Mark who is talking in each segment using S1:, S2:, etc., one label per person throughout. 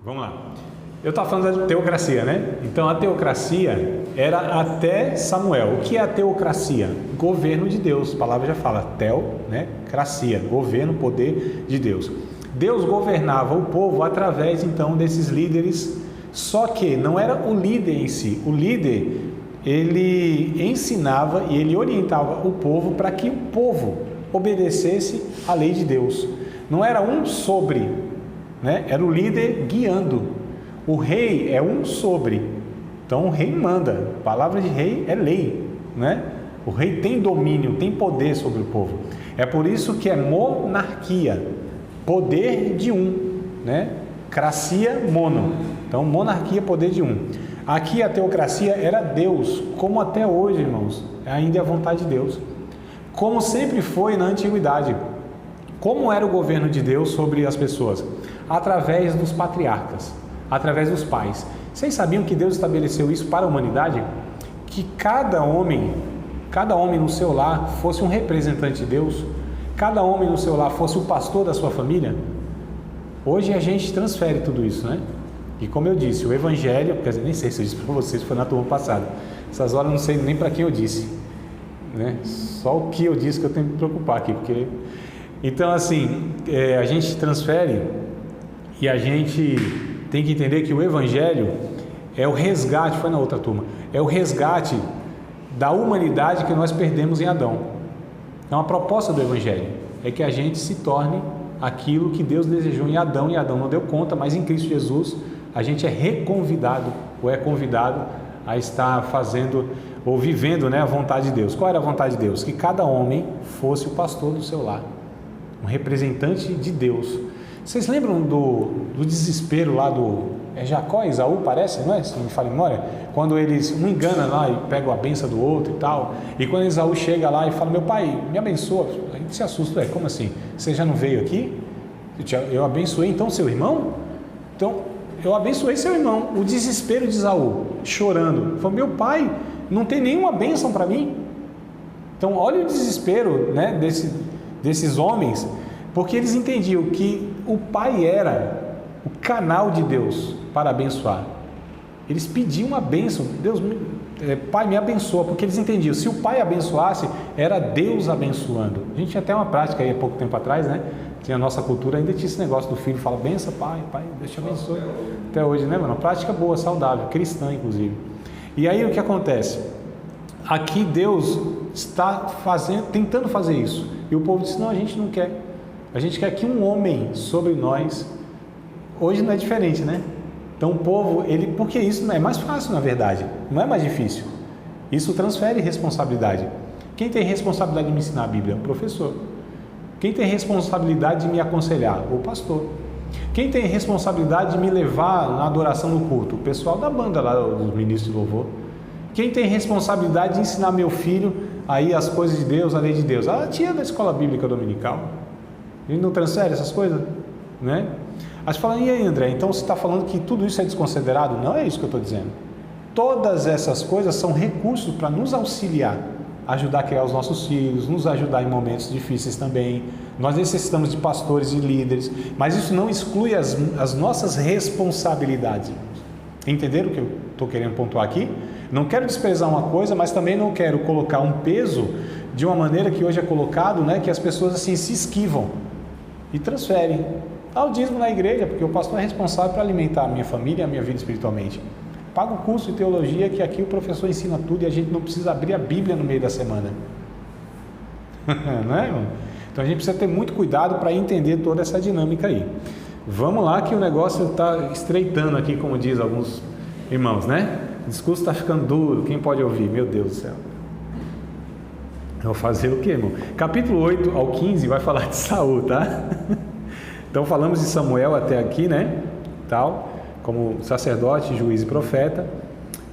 S1: Vamos lá. Eu estava falando da teocracia, né? Então a teocracia era até Samuel. O que é a teocracia? Governo de Deus. A palavra já fala, teo, né? Cracia, governo, poder de Deus. Deus governava o povo através então desses líderes, só que não era o líder em si. O líder, ele ensinava e ele orientava o povo para que o povo obedecesse à lei de Deus. Não era um sobre, né? Era o líder guiando. O rei é um sobre, então o rei manda. A palavra de rei é lei, né? O rei tem domínio, tem poder sobre o povo. É por isso que é monarquia, poder de um, né? Cracia, mono. Então monarquia, poder de um. Aqui a teocracia era Deus, como até hoje, irmãos, ainda é a vontade de Deus. Como sempre foi na antiguidade. Como era o governo de Deus sobre as pessoas? Através dos patriarcas, através dos pais. Vocês sabiam que Deus estabeleceu isso para a humanidade? Que cada homem no seu lar fosse um representante de Deus, cada homem no seu lar fosse o pastor da sua família. Hoje a gente transfere tudo isso, né? E como eu disse, o evangelho, quer dizer, nem sei se eu disse para vocês, foi na turma passada. Essas horas eu não sei nem para quem eu disse, né? Só o que eu disse que eu tenho que me preocupar aqui, porque... Então assim, a gente transfere e a gente tem que entender que o evangelho é o resgate, foi na outra turma, é o resgate da humanidade que nós perdemos em Adão. Então a proposta do evangelho é que a gente se torne aquilo que Deus desejou em Adão, e Adão não deu conta, mas em Cristo Jesus a gente é reconvidado, ou é convidado a estar fazendo ou vivendo, né, a vontade de Deus. Qual era a vontade de Deus? Que cada homem fosse o pastor do seu lar, um representante de Deus. Vocês lembram do desespero lá do Jacó e Esaú, parece, não é? Se não me falha a memória, quando eles um engana lá e pegam a benção do outro e tal, e quando Esaú chega lá e fala, meu pai, me abençoa, a gente se assusta, como assim? Você já não veio aqui? Eu abençoei então seu irmão? Então, eu abençoei seu irmão. O desespero de Esaú, chorando, falou, meu pai, não tem nenhuma bênção para mim. Então, olha o desespero, né, desses homens, porque eles entendiam que o pai era o canal de Deus para abençoar. Eles pediam a bênção, Deus, pai, me abençoa, porque eles entendiam, se o pai abençoasse, era Deus abençoando. A gente tinha até uma prática aí há pouco tempo atrás, né? Tinha a nossa cultura, ainda tinha esse negócio do filho, fala, benção pai, Deus te abençoe. Até hoje, né, mano? Uma prática boa, saudável, cristã, inclusive. E aí o que acontece? Aqui Deus está tentando fazer isso. E o povo disse, não, a gente não quer. A gente quer que um homem sobre nós. Hoje não é diferente, né? Então o povo, porque isso não é mais fácil, na verdade, não é mais difícil. Isso transfere responsabilidade. Quem tem responsabilidade de me ensinar a Bíblia? O professor. Quem tem responsabilidade de me aconselhar? O pastor. Quem tem responsabilidade de me levar na adoração no culto? O pessoal da banda lá, os ministros de louvor. Quem tem responsabilidade de ensinar meu filho aí as coisas de Deus, a lei de Deus? A tia da escola bíblica dominical. Ele não transfere essas coisas, né? Aí você fala, e aí André, então você está falando que tudo isso é desconsiderado? Não é isso que eu estou dizendo. Todas essas coisas são recursos para nos auxiliar, ajudar a criar os nossos filhos, nos ajudar em momentos difíceis também. Nós necessitamos de pastores e líderes, mas isso não exclui as nossas responsabilidades. Entenderam o que eu estou querendo pontuar aqui? Não quero desprezar uma coisa, mas também não quero colocar um peso de uma maneira que hoje é colocado, né, que as pessoas assim se esquivam e transferem. O dízimo na igreja, porque o pastor é responsável para alimentar a minha família e a minha vida espiritualmente. Paga o curso de teologia, que aqui o professor ensina tudo e a gente não precisa abrir a Bíblia no meio da semana. Não é, irmão? Então a gente precisa ter muito cuidado para entender toda essa dinâmica aí. Vamos lá que o negócio está estreitando aqui, como diz alguns irmãos, né? O discurso está ficando duro, quem pode ouvir? Meu Deus do céu. Eu vou fazer o quê, irmão? Capítulo 8 ao 15 vai falar de Saul, tá? Então falamos de Samuel até aqui, né? Tal, como sacerdote, juiz e profeta.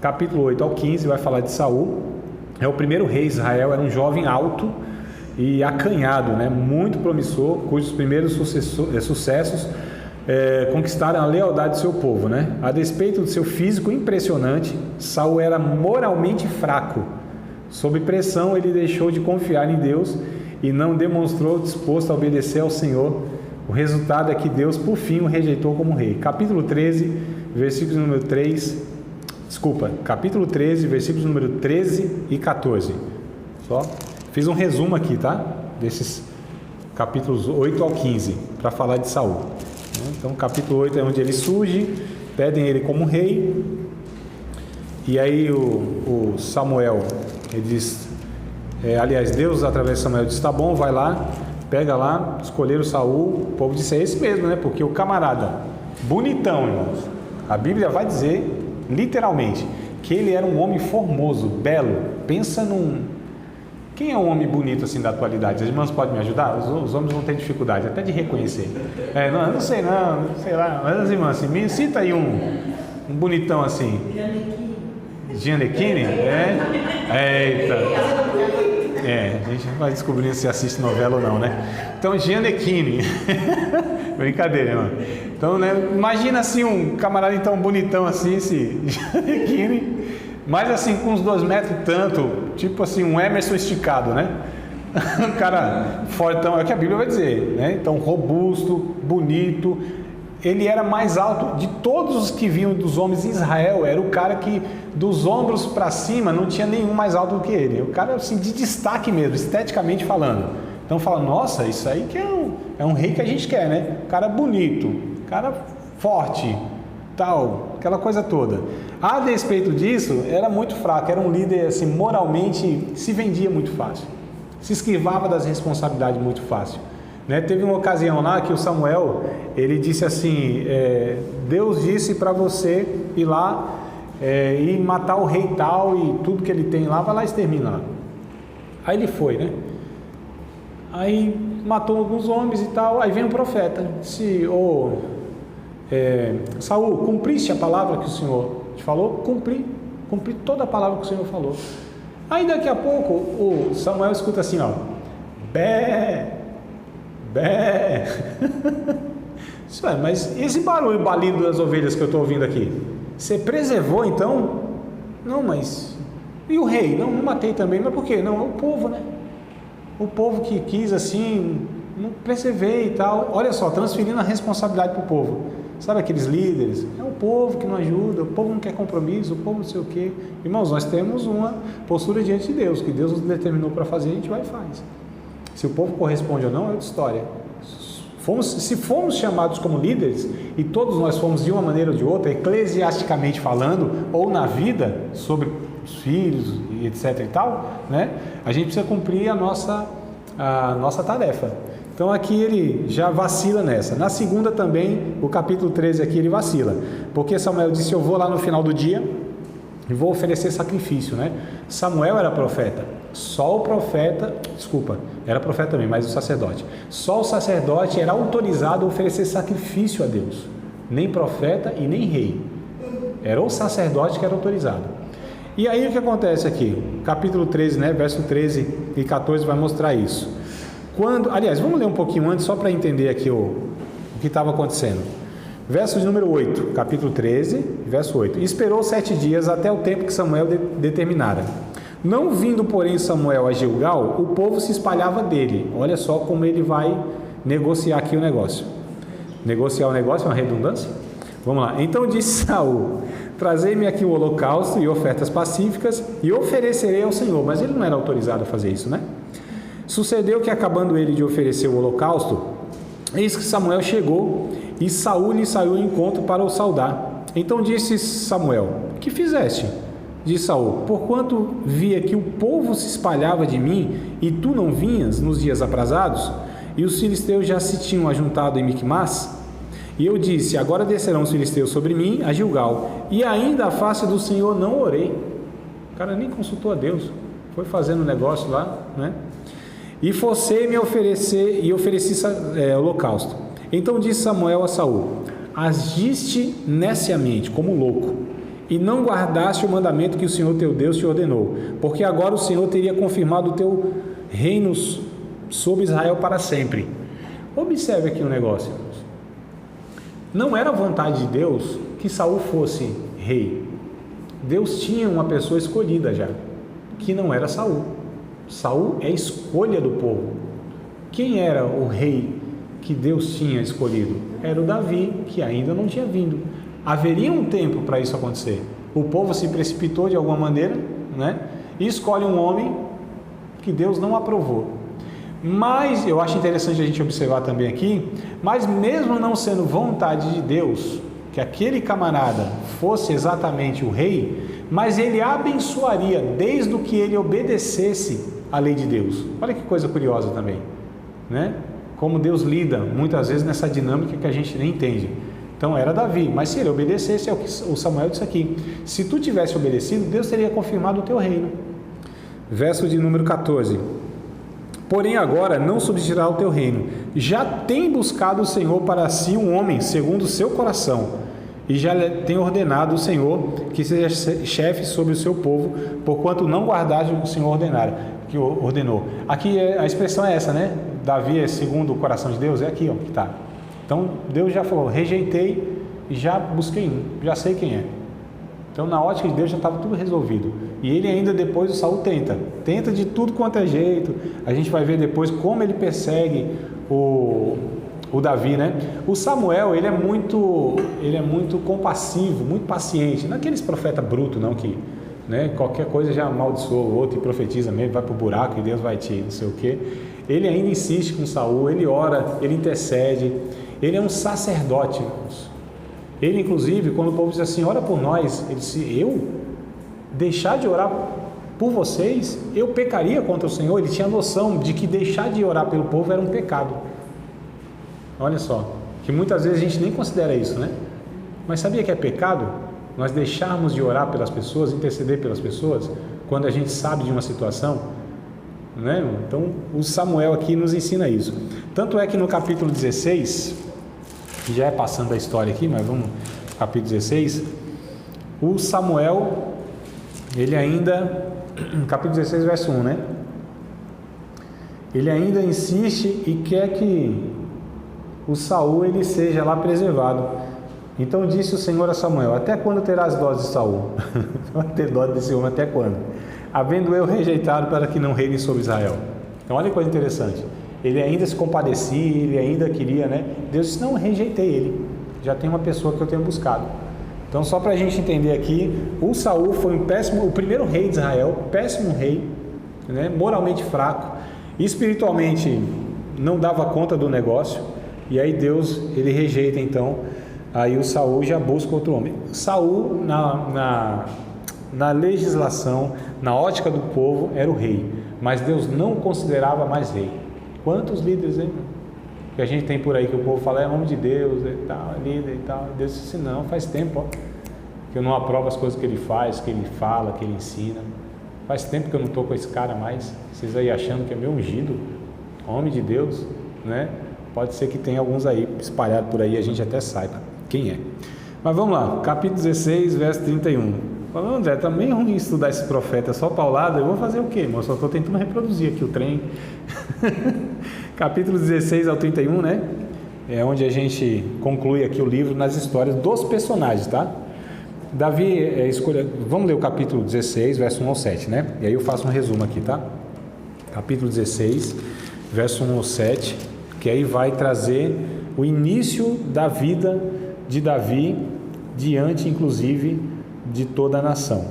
S1: Capítulo 8 ao 15 vai falar de Saul. É o primeiro rei de Israel, era um jovem alto e acanhado, né? Muito promissor, cujos primeiros sucessos conquistaram a lealdade do seu povo, né? A despeito do seu físico impressionante, Saul era moralmente fraco. Sob pressão, ele deixou de confiar em Deus e não demonstrou disposto a obedecer ao Senhor, O resultado é que Deus, por fim, o rejeitou como rei. Capítulo 13, versículos número 3... Desculpa, capítulo 13, versículos número 13 e 14. Só fiz um resumo aqui, tá? Desses capítulos 8 ao 15, para falar de Saul. Então, capítulo 8 é onde ele surge, pedem ele como rei, e aí o Samuel, ele diz, aliás, Deus através de Samuel disse, tá bom, vai lá, pega lá, escolheram Saul, o povo disse, é esse mesmo, né? Porque o camarada, bonitão, irmãos, a Bíblia vai dizer, literalmente, que ele era um homem formoso, belo. Pensa num... Quem é um homem bonito assim da atualidade? As irmãs podem me ajudar? Os homens vão ter dificuldade até de reconhecer. Não sei lá, mas as irmãs, assim, me cita aí um bonitão assim. Gianecchini? Eita. A gente vai descobrindo se assiste novela ou não, né? Então, Gianecchini. Brincadeira, irmão. Então, né, imagina assim um camarada então bonitão assim, esse Gianecchini. Mas assim, com uns 2 metros e tanto, tipo assim, um Emerson esticado, né? Um cara fortão, é o que a Bíblia vai dizer, né? Então, robusto, bonito. Ele era mais alto de todos os que vinham dos homens de Israel. Era o cara que, dos ombros para cima, não tinha nenhum mais alto do que ele. O cara, assim, de destaque mesmo, esteticamente falando. Então, fala, nossa, isso aí que é um rei que a gente quer, né? Cara bonito, cara forte, tal, aquela coisa toda. A despeito disso, era muito fraco, era um líder assim, moralmente se vendia muito fácil, se esquivava das responsabilidades muito fácil, né? Teve uma ocasião lá que o Samuel, ele disse assim, Deus disse para você ir lá e matar o rei tal e tudo que ele tem lá, vai lá e extermina lá. Aí ele foi, né? Aí matou alguns homens e tal, aí vem o profeta, disse, Saul, cumpriste a palavra que o Senhor te falou? Cumpri toda a palavra que o Senhor falou. Aí daqui a pouco o Samuel escuta assim, ó, bé, mas esse barulho, balido das ovelhas que eu estou ouvindo aqui, você preservou então? Não, mas e o rei? Não matei também, mas por quê? Não, é o povo, né? O povo que quis assim, não preservei e tal. Olha só, transferindo a responsabilidade para o povo. Sabe aqueles líderes? É o povo que não ajuda, o povo não quer compromisso, o povo não sei o quê. Irmãos, nós temos uma postura diante de Deus, que Deus nos determinou para fazer, a gente vai e faz. Se o povo corresponde ou não, é outra história. Se fomos chamados como líderes, e todos nós fomos de uma maneira ou de outra, eclesiasticamente falando, ou na vida, sobre os filhos, e etc e tal, né? A gente precisa cumprir a nossa tarefa. Então aqui ele já vacila nessa. Na segunda também, o capítulo 13 aqui ele vacila, porque Samuel disse, eu vou lá no final do dia e vou oferecer sacrifício, né? Samuel era profeta, só o profeta, era profeta também, mas o sacerdote, só o sacerdote era autorizado a oferecer sacrifício a Deus, nem profeta e nem rei, era o sacerdote que era autorizado. E aí o que acontece aqui? Capítulo 13, né? Verso 13 e 14 vai mostrar isso. Aliás, vamos ler um pouquinho antes, só para entender aqui o que estava acontecendo. Verso de número 8, capítulo 13, verso 8. Esperou 7 dias até o tempo que Samuel determinara. Não vindo, porém, Samuel a Gilgal, o povo se espalhava dele. Olha só como ele vai negociar aqui o negócio. Negociar o negócio é uma redundância? Vamos lá. Então disse Saul, trazei-me aqui o holocausto e ofertas pacíficas e oferecerei ao Senhor. Mas ele não era autorizado a fazer isso, né? Sucedeu que, acabando ele de oferecer o holocausto, eis que Samuel chegou e Saul lhe saiu ao encontro para o saudar. Então disse Samuel, que fizeste? Disse Saul, porquanto via que o povo se espalhava de mim e tu não vinhas nos dias aprazados, e os filisteus já se tinham ajuntado em Micmas, e eu disse, agora descerão os filisteus sobre mim a Gilgal, e ainda a face do Senhor não orei. O cara nem consultou a Deus, foi fazendo negócio lá, né? E forcei-me a oferecer, e ofereci holocausto. Então disse Samuel a Saul, agiste neciamente, como louco, e não guardaste o mandamento que o Senhor teu Deus te ordenou, porque agora o Senhor teria confirmado o teu reino sobre Israel para sempre. Observe aqui um negócio, irmãos. Não era vontade de Deus que Saul fosse rei. Deus tinha uma pessoa escolhida já, que não era Saul. Saul é a escolha do povo. Quem era o rei que Deus tinha escolhido? Era o Davi, que ainda não tinha vindo. Haveria um tempo para isso acontecer. O povo se precipitou de alguma maneira, né? E escolhe um homem que Deus não aprovou. Mas, eu acho interessante a gente observar também aqui, mas mesmo não sendo vontade de Deus, que aquele camarada fosse exatamente o rei, mas ele abençoaria desde o que ele obedecesse à lei de Deus. Olha que coisa curiosa também, né? Como Deus lida muitas vezes nessa dinâmica que a gente nem entende. Então era Davi, mas se ele obedecesse, é o que o Samuel disse aqui, se tu tivesse obedecido, Deus teria confirmado o teu reino. Verso de número 14: porém agora não subsistirá o teu reino, já tem buscado o Senhor para si um homem segundo o seu coração, e já tem ordenado o Senhor que seja chefe sobre o seu povo, porquanto não guardaste o que o Senhor ordenou. Aqui a expressão é essa, né? Davi é segundo o coração de Deus, é aqui, ó, que está. Então Deus já falou, rejeitei e já busquei um, já sei quem é. Então na ótica de Deus já estava tudo resolvido. E ele ainda depois, o Saul tenta de tudo quanto é jeito. A gente vai ver depois como ele persegue o Davi, né? O Samuel, ele é muito compassivo, muito paciente. Não é aqueles profeta bruto, não, que, né, qualquer coisa já amaldiçoa o outro e profetiza mesmo, vai para o buraco e Deus vai te não sei o quê. Ele ainda insiste com Saul, ele ora, ele intercede. Ele é um sacerdote, irmãos. Ele, inclusive, quando o povo diz assim, ora por nós, ele disse, eu deixar de orar por vocês, eu pecaria contra o Senhor. Ele tinha noção de que deixar de orar pelo povo era um pecado. Olha só, que muitas vezes a gente nem considera isso, né? Mas sabia que é pecado nós deixarmos de orar pelas pessoas, interceder pelas pessoas, quando a gente sabe de uma situação, né? Então o Samuel aqui nos ensina isso. Tanto é que no capítulo 16, que já é passando a história aqui, mas vamos no capítulo 16, o Samuel, ele ainda, no capítulo 16, verso 1, né? Ele ainda insiste e quer que o Saul ele seja lá preservado. Então disse o Senhor a Samuel, até quando terás dó de Saul? Vai ter dó desse homem até quando? Havendo eu rejeitado para que não reine sobre Israel. Então olha que coisa interessante. Ele ainda se compadecia, ele ainda queria, né? Deus disse, não, rejeitei ele. Já tem uma pessoa que eu tenho buscado. Então só para a gente entender aqui, o Saul foi o primeiro rei de Israel, péssimo rei, né? Moralmente fraco, espiritualmente não dava conta do negócio. E aí Deus, ele rejeita então, aí o Saul já busca outro homem. Saul, na legislação, na ótica do povo, era o rei, mas Deus não o considerava mais rei. Quantos líderes, hein? Que a gente tem por aí, que o povo fala, é homem de Deus, e tal, líder e tal. Deus disse, não, faz tempo, ó, que eu não aprovo as coisas que ele faz, que ele fala, que ele ensina. Faz tempo que eu não estou com esse cara mais. Vocês aí achando que é meu ungido, homem de Deus, né? Pode ser que tenha alguns aí espalhados por aí, a gente até saiba quem é. Mas vamos lá, capítulo 16, verso 31. Falando, André, tá meio ruim estudar esse profeta só paulado, eu vou fazer o quê, irmão? Só estou tentando reproduzir aqui o trem. Capítulo 16 ao 31, né? É onde a gente conclui aqui o livro nas histórias dos personagens, tá? Davi escolhe. Vamos ler o capítulo 16, verso 1 ao 7, né? E aí eu faço um resumo aqui, tá? Capítulo 16, verso 1 ao 7, que aí vai trazer o início da vida de Davi, diante, inclusive, de toda a nação.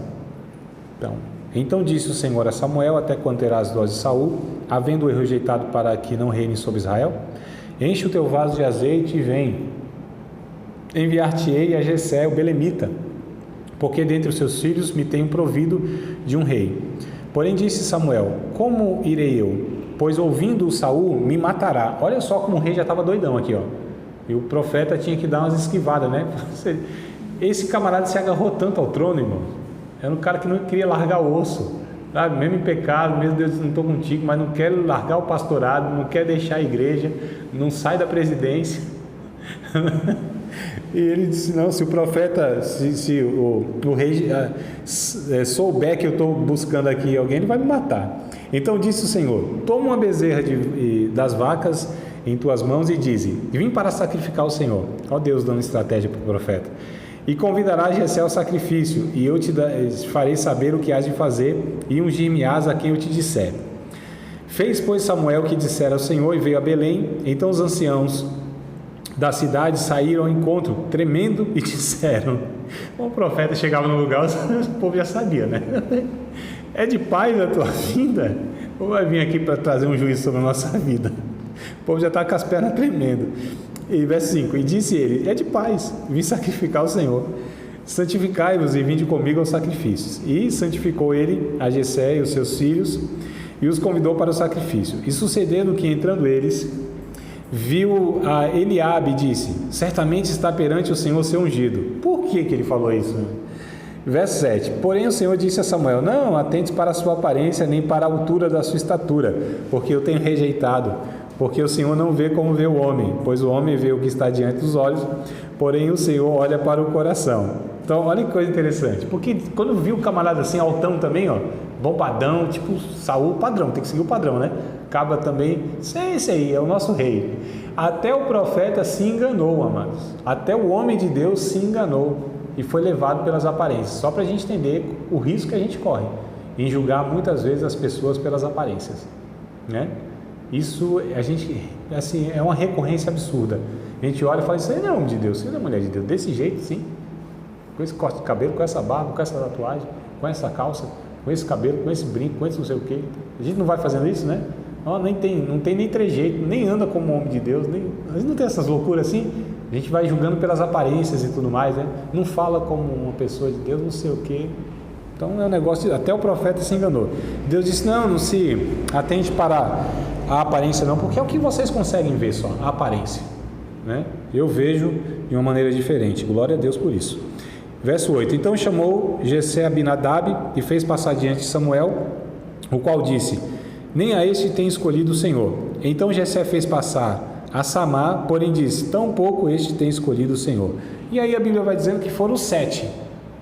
S1: Então disse o Senhor a Samuel, até quando terás dó de Saul, havendo-o rejeitado para que não reine sobre Israel? Enche o teu vaso de azeite e vem. Enviar-te-ei a Jessé, o belemita, porque dentre os seus filhos me tenho provido de um rei. Porém disse Samuel, como irei eu? Pois ouvindo Saul, me matará. Olha só como o rei já estava doidão aqui, ó. E o profeta tinha que dar umas esquivadas, né? Esse camarada se agarrou tanto ao trono, irmão. Era um cara que não queria largar o osso, sabe? Mesmo em pecado, mesmo Deus, não estou contigo, mas não quero largar o pastorado, não quer deixar a igreja, não sai da presidência. E ele disse, não, se o profeta, se o rei souber que eu estou buscando aqui alguém, ele vai me matar. Então disse o Senhor, toma uma bezerra das vacas em tuas mãos e dize, vim para sacrificar ao Senhor. Ó Deus dando estratégia para o profeta. E convidarás Jessé ao sacrifício, e eu te farei saber o que hás de fazer, e ungir-me-ás a quem eu te disser. Fez, pois, Samuel o que dissera ao Senhor e veio a Belém. Então os anciãos da cidade saíram ao encontro, tremendo, e disseram... O profeta chegava no lugar, o povo já sabia, né? É de paz a tua vinda? Ou vai vir aqui para trazer um juízo sobre a nossa vida? O povo já está com as pernas tremendo. E verso 5, e disse ele, é de paz, vim sacrificar ao Senhor. Santificai-vos e vinde comigo aos sacrifícios. E santificou ele a Jessé e os seus filhos, e os convidou para o sacrifício. E sucedendo que, entrando eles, viu a Eliabe e disse, certamente está perante o Senhor seu ungido. Por que ele falou isso? Verso 7, porém o Senhor disse a Samuel, não atentes para a sua aparência, nem para a altura da sua estatura, porque eu tenho rejeitado, porque o Senhor não vê como vê o homem, pois o homem vê o que está diante dos olhos, porém o Senhor olha para o coração. Então, olha que coisa interessante, porque quando viu o camarada assim, altão também, ó, bombadão, tipo Saul, padrão, tem que seguir o padrão, né? Acaba também, esse aí é o nosso rei. Até o profeta se enganou, amados, até o homem de Deus se enganou e foi levado pelas aparências, só para a gente entender o risco que a gente corre em julgar muitas vezes as pessoas pelas aparências, né? Isso a gente, assim, é uma recorrência absurda. A gente olha e fala, isso aí não é homem de Deus, isso aí não é mulher de Deus, desse jeito sim, com esse corte de cabelo, com essa barba, com essa tatuagem, com essa calça, com esse cabelo, com esse brinco, com esse não sei o que. A gente não vai fazendo isso, né? Não tem nem trejeito, nem anda como homem de Deus, a gente não tem essas loucuras assim. A gente vai julgando pelas aparências e tudo mais, né? Não fala como uma pessoa de Deus, não sei o que. Então é um negócio, até o profeta se enganou. Deus disse, não se atente para a aparência não, porque é o que vocês conseguem ver só, a aparência, né? Eu vejo de uma maneira diferente, glória a Deus por isso. Verso 8, então chamou Jessé Abinadab e fez passar diante de Samuel, o qual disse, nem a este tem escolhido o Senhor. Então Jessé fez passar a Samá, porém disse, tão pouco este tem escolhido o Senhor. E aí a Bíblia vai dizendo que foram 7,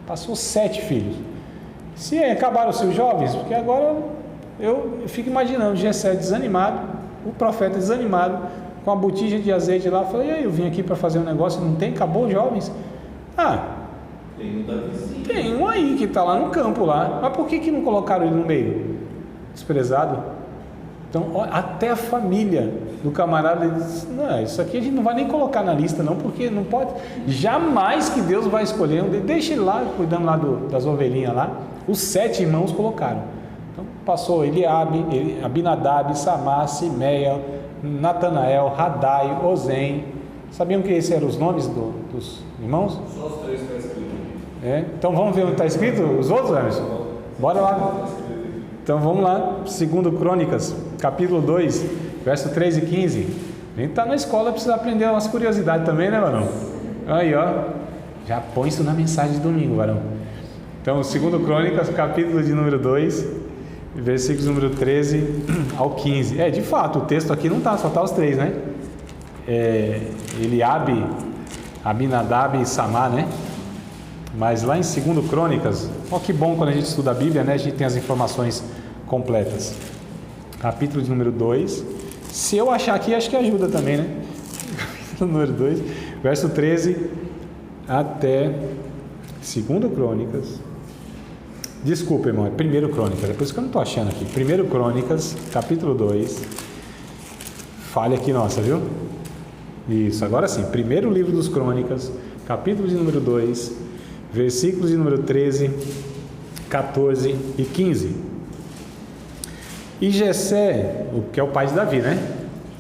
S1: passou 7 filhos. Se acabaram os seus jovens, porque agora eu fico imaginando Jessé desanimado, o profeta desanimado, com a botija de azeite lá, falei, e aí, eu vim aqui para fazer um negócio, não tem, acabou os jovens? Tem um aí que está lá no campo lá, mas por que não colocaram ele no meio? Desprezado. Então, até a família do camarada diz, não, isso aqui a gente não vai nem colocar na lista não, porque não pode, jamais que Deus vai escolher, deixa ele lá, cuidando lá das ovelhinhas lá. Os 7 irmãos colocaram. Então, passou Eliabe, Abinadab, Samá, Simeia, Natanael, Radai, Ozem. Sabiam que esses eram os nomes dos irmãos?
S2: Só os 3 que está escrito aqui.
S1: Então vamos ver onde está escrito os outros, Emerson? Bora lá. Então vamos lá, 2 Crônicas, capítulo 2, verso 13 e 15. A gente está na escola, precisa aprender umas curiosidades também, né, varão? Aí, ó, já põe isso na mensagem de domingo, varão. Então, 2 Crônicas, capítulo de número 2, versículos número 13 ao 15. De fato, o texto aqui não está, só está os 3, né? Eliabe, Abinadab e Samá, né? Mas lá em 2 Crônicas, ó que bom quando a gente estuda a Bíblia, né? A gente tem as informações completas. Capítulo de número 2. Se eu achar aqui, acho que ajuda também, né? Capítulo número 2, verso 13 até 2 Crônicas. Desculpa, irmão, é 1 Crônicas, é por isso que eu não estou achando aqui. 1 Crônicas, capítulo 2. Falha aqui nossa, viu? Isso, agora sim. 1º livro dos Crônicas, capítulo de número 2, versículos de número 13, 14 e 15. E Jessé, que é o pai de Davi, né?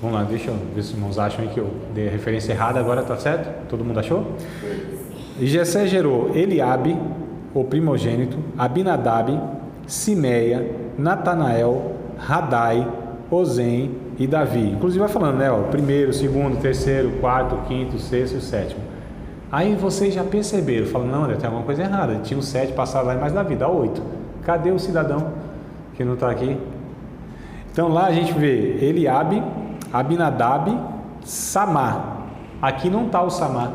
S1: Vamos lá, deixa eu ver se os irmãos acham aí que eu dei a referência errada, agora tá certo? Todo mundo achou? E Jessé gerou Eliabe, o primogênito, Abinadab, Simeia, Natanael, Radai, Ozem e Davi. Inclusive vai falando, né? O 1º, 2º, 3º, 4º, 5º, 6º e 7º. Aí vocês já perceberam, falam, não, André, tem alguma coisa errada. Tinha o 7, passaram lá e mais Davi, dá 8. Cadê o cidadão que não está aqui? Então lá a gente vê Eliabe, Abinadab, Samá. Aqui não está o Samá.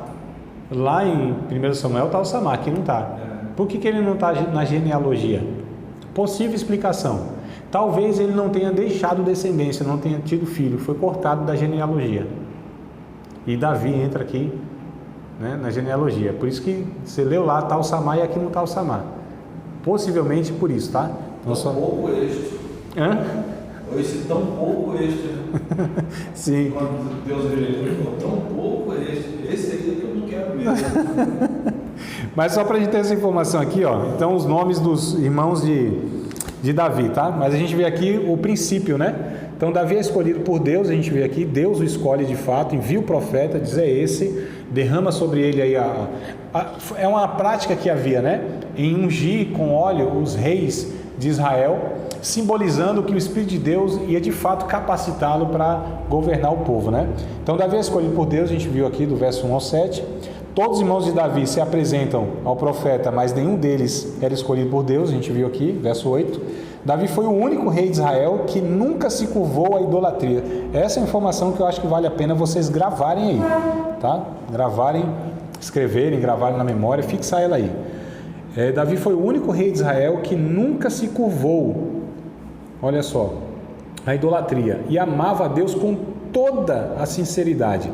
S1: Lá em 1 Samuel está o Samá, aqui não está. Por que ele não está na genealogia? Possível explicação. Talvez ele não tenha deixado descendência, não tenha tido filho, foi cortado da genealogia. E Davi entra aqui, né, na genealogia. Por isso que você leu lá, está o Samá e aqui não está o Samá. Possivelmente por isso, tá? Então,
S2: pouco este. Ou esse tão pouco este, né?
S1: Sim.
S2: Quando Deus ele falou, tão pouco este, esse aí é que eu não quero ver.
S1: Mas só para a gente ter essa informação aqui, ó. Então, os nomes dos irmãos de Davi, tá? Mas a gente vê aqui o princípio, né? Então, Davi é escolhido por Deus, a gente vê aqui, Deus o escolhe de fato, envia o profeta, diz é esse, derrama sobre ele aí é uma prática que havia, né? Em ungir com óleo os reis de Israel, simbolizando que o Espírito de Deus ia de fato capacitá-lo para governar o povo, né? Então, Davi é escolhido por Deus, a gente viu aqui do verso 1 ao 7. Todos os irmãos de Davi se apresentam ao profeta, mas nenhum deles era escolhido por Deus, a gente viu aqui, verso 8. Davi foi o único rei de Israel que nunca se curvou à idolatria. Essa é a informação que eu acho que vale a pena vocês gravarem aí, tá? Gravarem, escreverem, gravarem na memória, fixar ela aí. Davi foi o único rei de Israel que nunca se curvou, olha só, à idolatria, e amava a Deus com toda a sinceridade,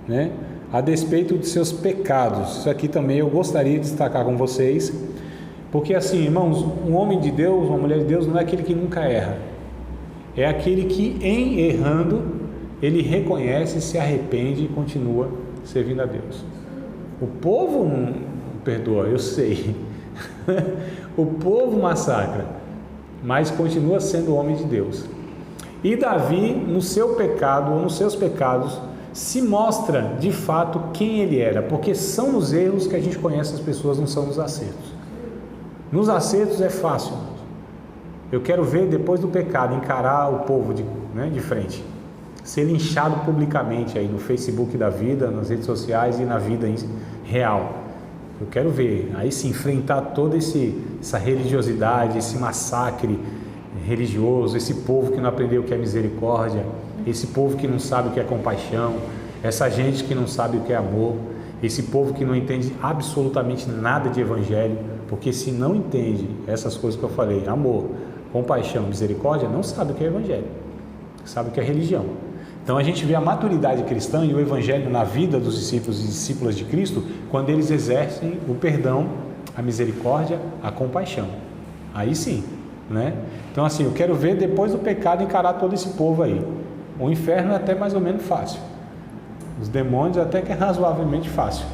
S1: né? A despeito de seus pecados. Isso aqui também eu gostaria de destacar com vocês, porque assim, irmãos, um homem de Deus, uma mulher de Deus, não é aquele que nunca erra, é aquele que em errando, ele reconhece, se arrepende e continua servindo a Deus. O povo não perdoa, eu sei, o povo massacra, mas continua sendo homem de Deus. E Davi, no seu pecado, ou nos seus pecados, se mostra de fato quem ele era, porque são nos erros que a gente conhece as pessoas, não são nos acertos. Nos acertos é fácil. Eu quero ver depois do pecado, encarar o povo de frente, ser linchado publicamente aí no Facebook da vida, nas redes sociais e na vida real. Eu quero ver, aí sim, enfrentar toda essa religiosidade, esse massacre religioso, esse povo que não aprendeu o que é misericórdia, esse povo que não sabe o que é compaixão, essa gente que não sabe o que é amor, esse povo que não entende absolutamente nada de evangelho, porque se não entende essas coisas que eu falei, amor, compaixão, misericórdia, não sabe o que é evangelho, sabe o que é religião. Então a gente vê a maturidade cristã e o evangelho na vida dos discípulos e discípulas de Cristo quando eles exercem o perdão, a misericórdia, a compaixão. Aí sim, né? Então assim, eu quero ver depois do pecado encarar todo esse povo aí. O inferno é até mais ou menos fácil. Os demônios até que é razoavelmente fácil.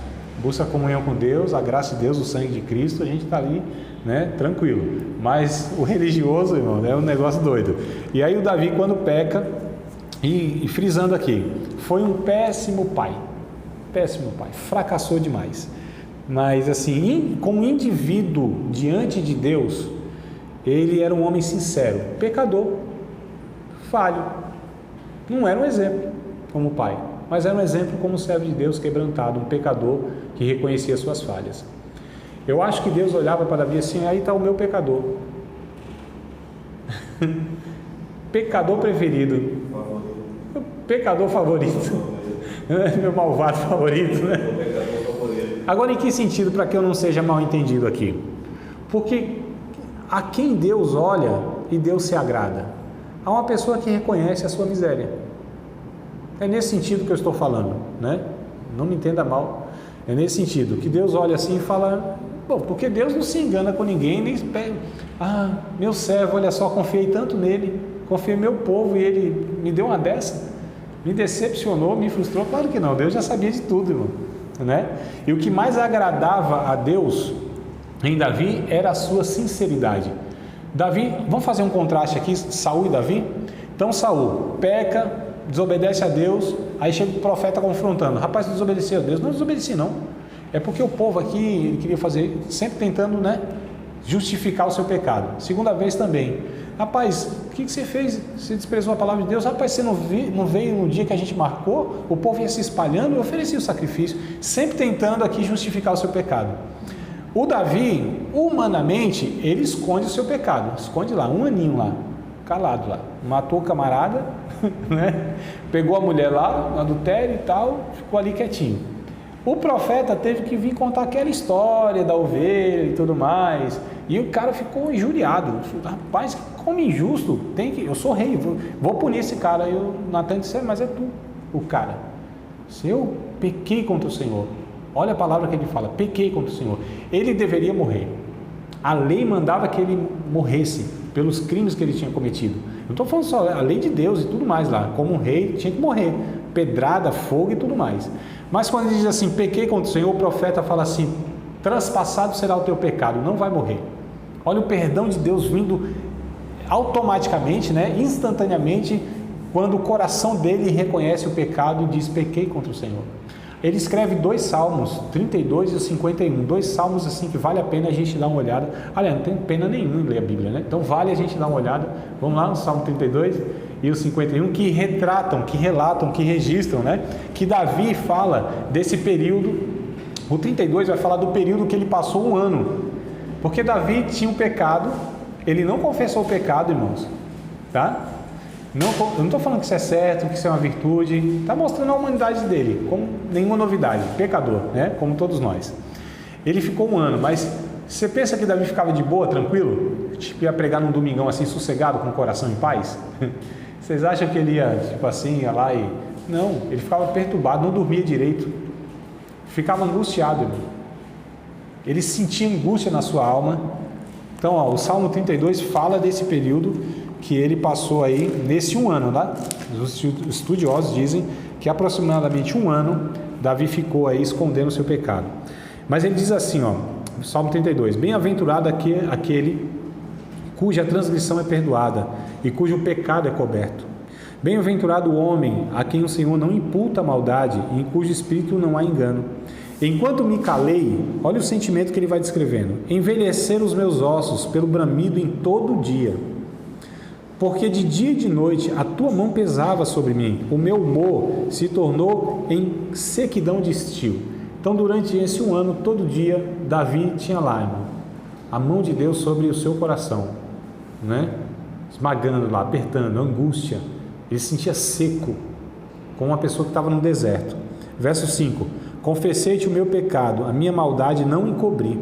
S1: Busca a comunhão com Deus, a graça de Deus, o sangue de Cristo, a gente está ali, né, tranquilo. Mas o religioso, irmão, é um negócio doido. E aí o Davi, quando peca, e frisando aqui, foi um péssimo pai, fracassou demais. Mas assim, como indivíduo diante de Deus, ele era um homem sincero, pecador, falho. Não era um exemplo como pai, mas era um exemplo como servo de Deus quebrantado, um pecador que reconhecia suas falhas. Eu acho que Deus olhava para Davi assim, aí está o meu pecador. Pecador preferido, pecador favorito, meu malvado favorito, né? Agora, em que sentido, para que eu não seja mal entendido aqui? Porque a quem Deus olha e Deus se agrada? A uma pessoa que reconhece a sua miséria. É nesse sentido que eu estou falando, né? Não me entenda mal. É nesse sentido, que Deus olha assim e fala, bom, porque Deus não se engana com ninguém, nem pega, meu servo, olha só, confiei tanto nele, confiei no meu povo e ele me deu uma dessa, me decepcionou, me frustrou. Claro que não, Deus já sabia de tudo, irmão, né? E o que mais agradava a Deus em Davi era a sua sinceridade. Davi, vamos fazer um contraste aqui, Saul e Davi? Então Saul peca, desobedece a Deus, aí chega o profeta confrontando, rapaz, você desobedeceu a Deus? Não desobedeci não, é porque o povo aqui ele queria fazer, sempre tentando, né, justificar o seu pecado. Segunda vez também, rapaz, o que você fez? Você desprezou a palavra de Deus? Rapaz, você não veio no dia que a gente marcou? O povo ia se espalhando, eu ofereci o sacrifício, sempre tentando aqui justificar o seu pecado. O Davi, humanamente, ele esconde o seu pecado, esconde lá, um aninho lá, calado lá, matou o camarada, né? Pegou a mulher lá, no adultério e tal, ficou ali quietinho. O profeta teve que vir contar aquela história da ovelha e tudo mais, e o cara ficou injuriado, rapaz, como injusto, eu sou rei, vou punir esse cara. E o Natan disse, mas é tu, o cara, se eu pequei contra o Senhor, olha a palavra que ele fala, pequei contra o Senhor, ele deveria morrer, a lei mandava que ele morresse, pelos crimes que ele tinha cometido. Não estou falando só a lei de Deus e tudo mais lá, como um rei tinha que morrer, pedrada, fogo e tudo mais. Mas quando ele diz assim, pequei contra o Senhor, o profeta fala assim, transpassado será o teu pecado, não vai morrer. Olha o perdão de Deus vindo automaticamente, né, instantaneamente, quando o coração dele reconhece o pecado e diz, pequei contra o Senhor. Ele escreve 2 salmos, 32 e 51, 2 salmos assim que vale a pena a gente dar uma olhada. Aliás, não tem pena nenhuma em ler a Bíblia, né? Então vale a gente dar uma olhada. Vamos lá no Salmo 32 e o 51, que retratam, que relatam, que registram, né? Que Davi fala desse período. O 32 vai falar do período que ele passou 1 ano, porque Davi tinha um pecado, ele não confessou o pecado, irmãos, tá? Não, eu não estou falando que isso é certo, que isso é uma virtude, está mostrando a humanidade dele, como nenhuma novidade, pecador, né? Como todos nós. Ele ficou 1 ano, mas você pensa que Davi ficava de boa, tranquilo? Tipo, ia pregar num domingão assim, sossegado, com o coração em paz? Vocês acham que ele ia, tipo assim, ia lá e... Não, ele ficava perturbado, não dormia direito, ficava angustiado, irmão. Ele sentia angústia na sua alma. Então, ó, o Salmo 32 fala desse período que ele passou aí nesse 1 ano, tá? Os estudiosos dizem que aproximadamente 1 ano Davi ficou aí escondendo o seu pecado. Mas ele diz assim, ó, Salmo 32, bem-aventurado aquele cuja transgressão é perdoada e cujo pecado é coberto. Bem-aventurado o homem a quem o Senhor não imputa maldade e em cujo espírito não há engano. Enquanto me calei, olha o sentimento que ele vai descrevendo, envelheceram os meus ossos pelo bramido em todo dia. Porque de dia e de noite a tua mão pesava sobre mim, o meu humor se tornou em sequidão de estio. Então, durante esse 1 ano, todo dia, Davi tinha lá, irmão, a mão de Deus sobre o seu coração, né? Esmagando lá, apertando, angústia. Ele se sentia seco, como uma pessoa que estava no deserto. Verso 5: confessei-te o meu pecado, a minha maldade não encobri.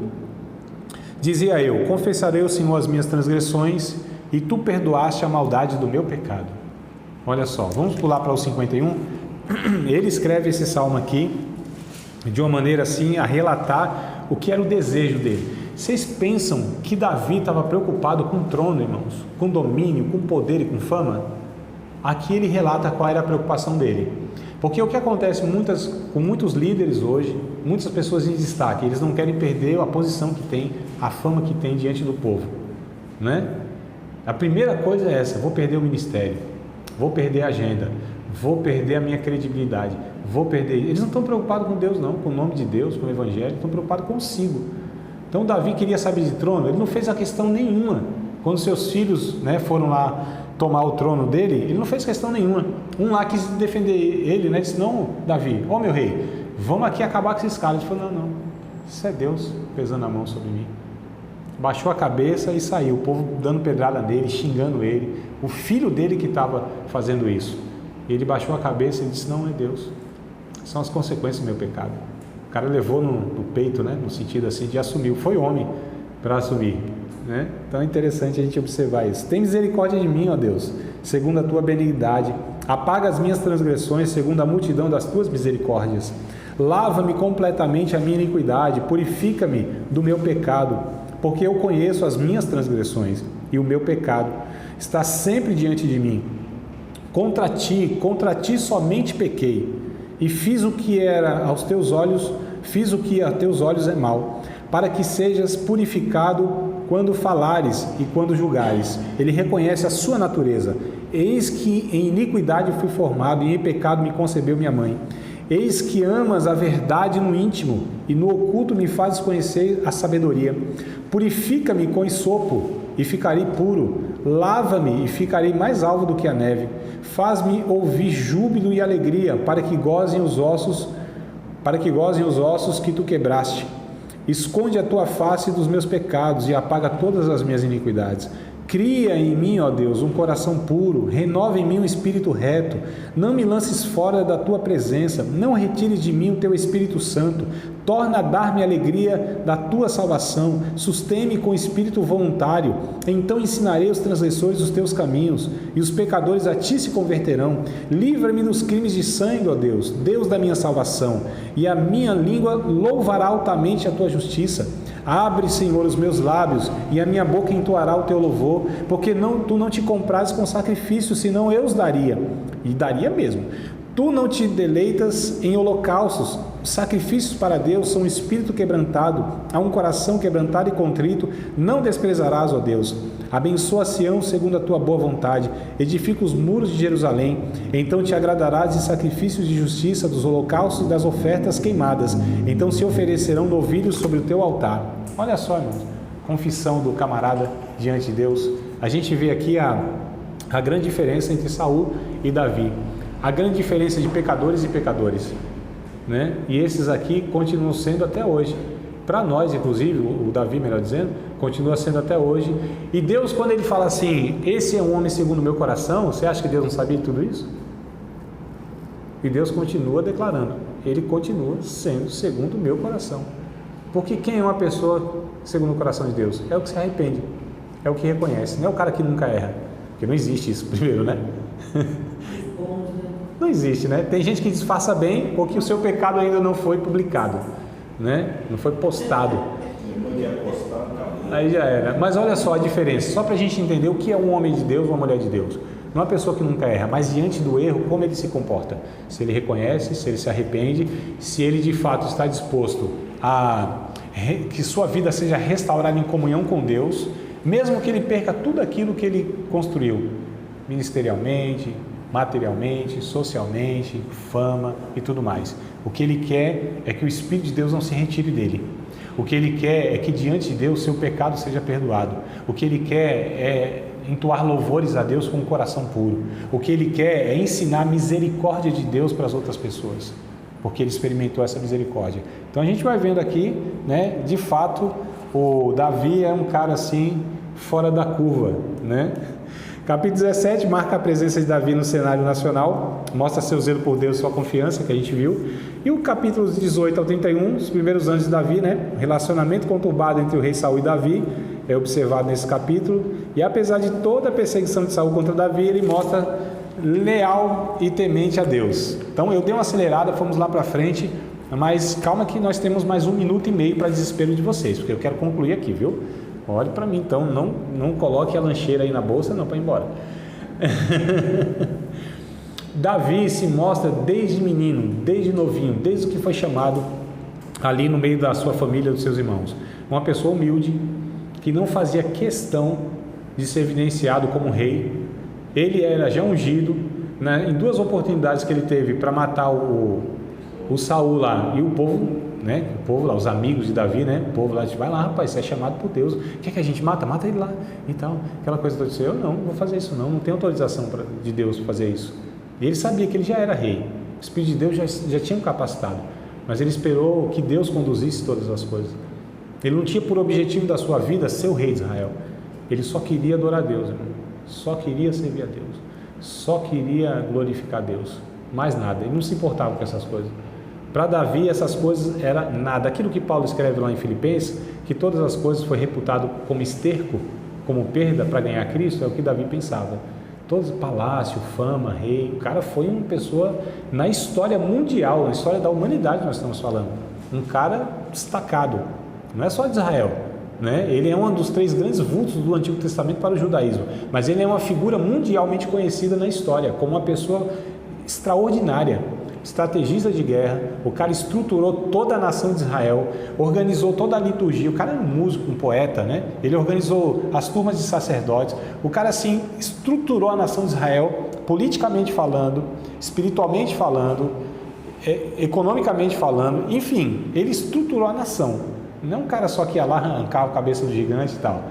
S1: Dizia eu, confessarei ao Senhor as minhas transgressões, e tu perdoaste a maldade do meu pecado. Olha só, vamos pular para o 51. Ele escreve esse salmo aqui de uma maneira assim a relatar o que era o desejo dele. Vocês pensam que Davi estava preocupado com o trono, irmãos, com domínio, com poder e com fama? Aqui ele relata qual era a preocupação dele. Porque o que acontece com muitos líderes hoje, muitas pessoas em destaque, eles não querem perder a posição que tem, a fama que tem diante do povo, né? A primeira coisa é essa, vou perder o ministério, vou perder a agenda, vou perder a minha credibilidade, vou perder... Eles não estão preocupados com Deus não, com o nome de Deus, com o Evangelho, estão preocupados consigo. Então Davi queria saber de trono, ele não fez a questão nenhuma. Quando seus filhos, né, foram lá tomar o trono dele, ele não fez questão nenhuma. Um lá quis defender ele, né, disse, não, Davi, ó meu rei, vamos aqui acabar com esses caras. Ele falou, não, isso é Deus pesando a mão sobre mim. Baixou a cabeça e saiu, o povo dando pedrada nele, xingando ele, o filho dele que estava fazendo isso. Ele baixou a cabeça e disse, não, é Deus, são as consequências do meu pecado. O cara levou no peito, né, no sentido assim de assumir, foi homem para assumir, né? Então é interessante a gente observar isso. Tem misericórdia de mim, ó Deus, segundo a tua benignidade, apaga as minhas transgressões segundo a multidão das tuas misericórdias, lava-me completamente a minha iniquidade, purifica-me do meu pecado, porque eu conheço as minhas transgressões e o meu pecado está sempre diante de mim. Contra ti somente pequei e fiz o que era aos teus olhos, fiz o que a teus olhos é mal, para que sejas purificado quando falares e quando julgares. Ele reconhece a sua natureza. Eis que em iniquidade fui formado e em pecado me concebeu minha mãe. Eis que amas a verdade no íntimo e no oculto me fazes conhecer a sabedoria. Purifica-me com esopo e ficarei puro. Lava-me e ficarei mais alvo do que a neve. Faz-me ouvir júbilo e alegria, para que gozem os ossos que tu quebraste. Esconde a tua face dos meus pecados e apaga todas as minhas iniquidades. Cria em mim, ó Deus, um coração puro, renova em mim um espírito reto, não me lances fora da tua presença, não retires de mim o teu Espírito Santo, torna a dar-me a alegria da tua salvação, sustém-me com espírito voluntário, então ensinarei os transgressores os teus caminhos, e os pecadores a ti se converterão. Livra-me dos crimes de sangue, ó Deus, Deus da minha salvação, e a minha língua louvará altamente a tua justiça. Abre, Senhor, os meus lábios, e a minha boca entoará o teu louvor, porque tu não te comprases com sacrifícios, senão eu os daria, e daria mesmo. Tu não te deleitas em holocaustos. Sacrifícios para Deus são um espírito quebrantado, a um coração quebrantado e contrito não desprezarás, ó Deus. Abençoa Sião segundo a tua boa vontade, edifica os muros de Jerusalém, então te agradarás de sacrifícios de justiça, dos holocaustos e das ofertas queimadas, então se oferecerão novilhos sobre o teu altar. Olha só, irmãos, confissão do camarada diante de Deus. A gente vê aqui a grande diferença entre Saul e Davi, a grande diferença de pecadores e pecadores, né? E esses aqui continuam sendo até hoje, para nós inclusive, o Davi, melhor dizendo, continua sendo até hoje. E Deus, quando ele fala assim, esse é um homem segundo o meu coração, você acha que Deus não sabia de tudo isso? E Deus continua declarando, ele continua sendo segundo o meu coração. Porque quem é uma pessoa segundo o coração de Deus? É o que se arrepende, é o que reconhece, não é o cara que nunca erra, porque não existe isso primeiro, né? Não existe, né? Tem gente que disfarça bem ou que o seu pecado ainda não foi publicado, né? Não foi postado. Aí já era. Mas olha só a diferença, só para a gente entender o que é um homem de Deus ou uma mulher de Deus. Não é uma pessoa que nunca erra, mas diante do erro, como ele se comporta? Se ele reconhece, se ele se arrepende, se ele de fato está disposto a que sua vida seja restaurada em comunhão com Deus, mesmo que ele perca tudo aquilo que ele construiu, ministerialmente, materialmente, socialmente, fama e tudo mais. O que ele quer é que o Espírito de Deus não se retire dele. O que ele quer é que diante de Deus seu pecado seja perdoado. O que ele quer é entoar louvores a Deus com um coração puro. O que ele quer é ensinar a misericórdia de Deus para as outras pessoas, porque ele experimentou essa misericórdia. Então a gente vai vendo aqui, né, de fato, o Davi é um cara assim, fora da curva, né? Capítulo 17 marca a presença de Davi no cenário nacional, mostra seu zelo por Deus e sua confiança, que a gente viu. E o capítulo 18 ao 31, os primeiros anos de Davi, né? O relacionamento conturbado entre o rei Saul e Davi é observado nesse capítulo. E apesar de toda a perseguição de Saul contra Davi, ele mostra leal e temente a Deus. Então eu dei uma acelerada, fomos lá para frente, mas calma que nós temos mais 1 minuto e meio para desespero de vocês, porque eu quero concluir aqui, viu? Olhe para mim, então, não coloque a lancheira aí na bolsa, não, para ir embora. Davi se mostra desde menino, desde novinho, desde que foi chamado ali no meio da sua família, dos seus irmãos. Uma pessoa humilde, que não fazia questão de ser evidenciado como rei. Ele era já ungido, né, em 2 oportunidades que ele teve para matar o Saul lá, e o povo, né, o povo lá, os amigos de Davi, né, o povo lá disse, vai lá rapaz, você é chamado por Deus, quer que a gente mata? Mata ele lá, então, aquela coisa toda, eu não vou fazer isso não tenho autorização de Deus para fazer isso. E ele sabia que ele já era rei, o Espírito de Deus já tinha capacitado, mas ele esperou que Deus conduzisse todas as coisas. Ele não tinha por objetivo da sua vida ser o rei de Israel, ele só queria adorar a Deus, irmão. Só queria servir a Deus, só queria glorificar a Deus, mais nada, ele não se importava com essas coisas. Para Davi essas coisas era nada. Aquilo que Paulo escreve lá em Filipenses, que todas as coisas foi reputado como esterco, como perda para ganhar Cristo, é o que Davi pensava. Todos, palácio, fama, rei, o cara foi uma pessoa na história mundial, na história da humanidade nós estamos falando, um cara destacado, não é só de Israel, né? Ele é um dos 3 grandes vultos do Antigo Testamento para o judaísmo, mas ele é uma figura mundialmente conhecida na história, como uma pessoa extraordinária, estrategista de guerra. O cara estruturou toda a nação de Israel, organizou toda a liturgia. O cara é um músico, um poeta, né? Ele organizou as turmas de sacerdotes. O cara assim estruturou a nação de Israel, politicamente falando, espiritualmente falando, economicamente falando, enfim, ele estruturou a nação. Não é um cara só que ia lá arrancar a cabeça do gigante e tal.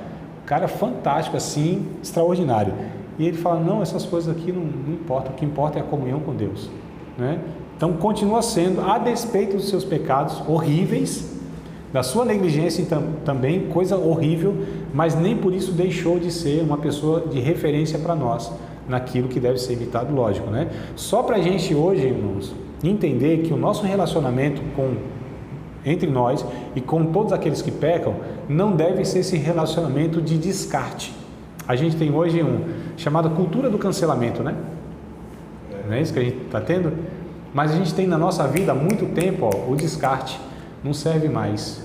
S1: O cara fantástico assim, extraordinário. E ele fala, não, essas coisas aqui não importam, o que importa é a comunhão com Deus, né? Então continua sendo, a despeito dos seus pecados horríveis, da sua negligência também, coisa horrível, mas nem por isso deixou de ser uma pessoa de referência para nós, naquilo que deve ser imitado, lógico, né? Só para a gente hoje, irmãos, entender que o nosso relacionamento com entre nós e com todos aqueles que pecam, não deve ser esse relacionamento de descarte. A gente tem hoje chamada cultura do cancelamento, né? Não é isso que a gente está tendo? Mas a gente tem na nossa vida há muito tempo o descarte. Não serve mais,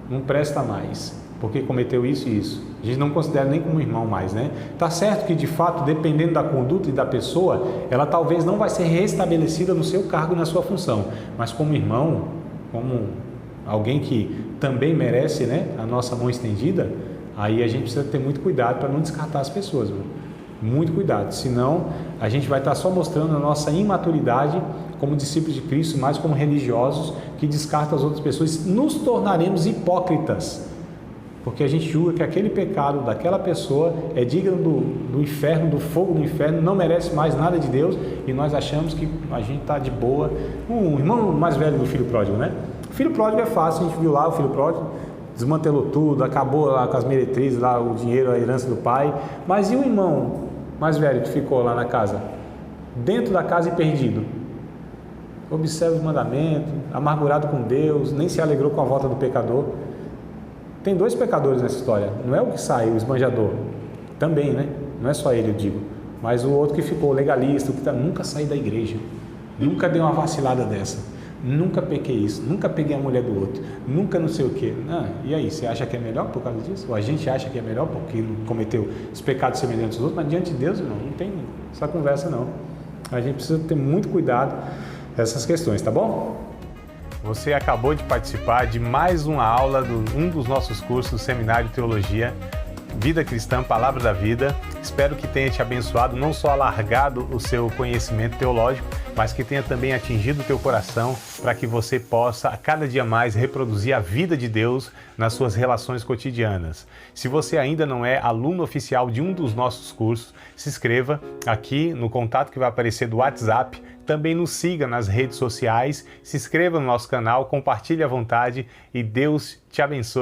S1: não presta mais, porque cometeu isso e isso. A gente não considera nem como irmão mais, né? Tá certo que de fato, dependendo da conduta e da pessoa, ela talvez não vai ser restabelecida no seu cargo e na sua função, mas como irmão, como alguém que também merece, né, a nossa mão estendida, aí a gente precisa ter muito cuidado para não descartar as pessoas, viu? Muito cuidado, senão a gente vai estar só mostrando a nossa imaturidade como discípulos de Cristo, mais como religiosos que descartam as outras pessoas. Nos tornaremos hipócritas, porque a gente julga que aquele pecado daquela pessoa é digno do inferno, do fogo do inferno, não merece mais nada de Deus, e nós achamos que a gente está de boa. O irmão mais velho do filho pródigo, né? O filho pródigo é fácil, a gente viu lá o filho pródigo, desmantelou tudo, acabou lá com as meretrizes, lá o dinheiro, a herança do pai. Mas e o irmão mais velho que ficou lá na casa? Dentro da casa e perdido. Observa os mandamentos, amargurado com Deus, nem se alegrou com a volta do pecador. Tem dois pecadores nessa história. Não é o que sai, o esbanjador. Também, né? Não é só ele, eu digo. Mas o outro que ficou legalista, o que nunca saí da igreja. Nunca dei uma vacilada dessa. Nunca pequei isso, nunca peguei a mulher do outro, nunca não sei o quê. E aí, você acha que é melhor por causa disso? Ou a gente acha que é melhor porque não cometeu os pecados semelhantes aos outros, mas diante de Deus não tem essa conversa não. A gente precisa ter muito cuidado nessas questões, tá bom? Você acabou de participar de mais uma aula de um dos nossos cursos do Seminário de Teologia, Vida Cristã, Palavra da Vida. Espero que tenha te abençoado, não só alargado o seu conhecimento teológico, mas que tenha também atingido o teu coração para que você possa a cada dia mais reproduzir a vida de Deus nas suas relações cotidianas. Se você ainda não é aluno oficial de um dos nossos cursos, se inscreva aqui no contato que vai aparecer do WhatsApp. Também nos siga nas redes sociais, se inscreva no nosso canal, compartilhe à vontade e Deus te abençoe.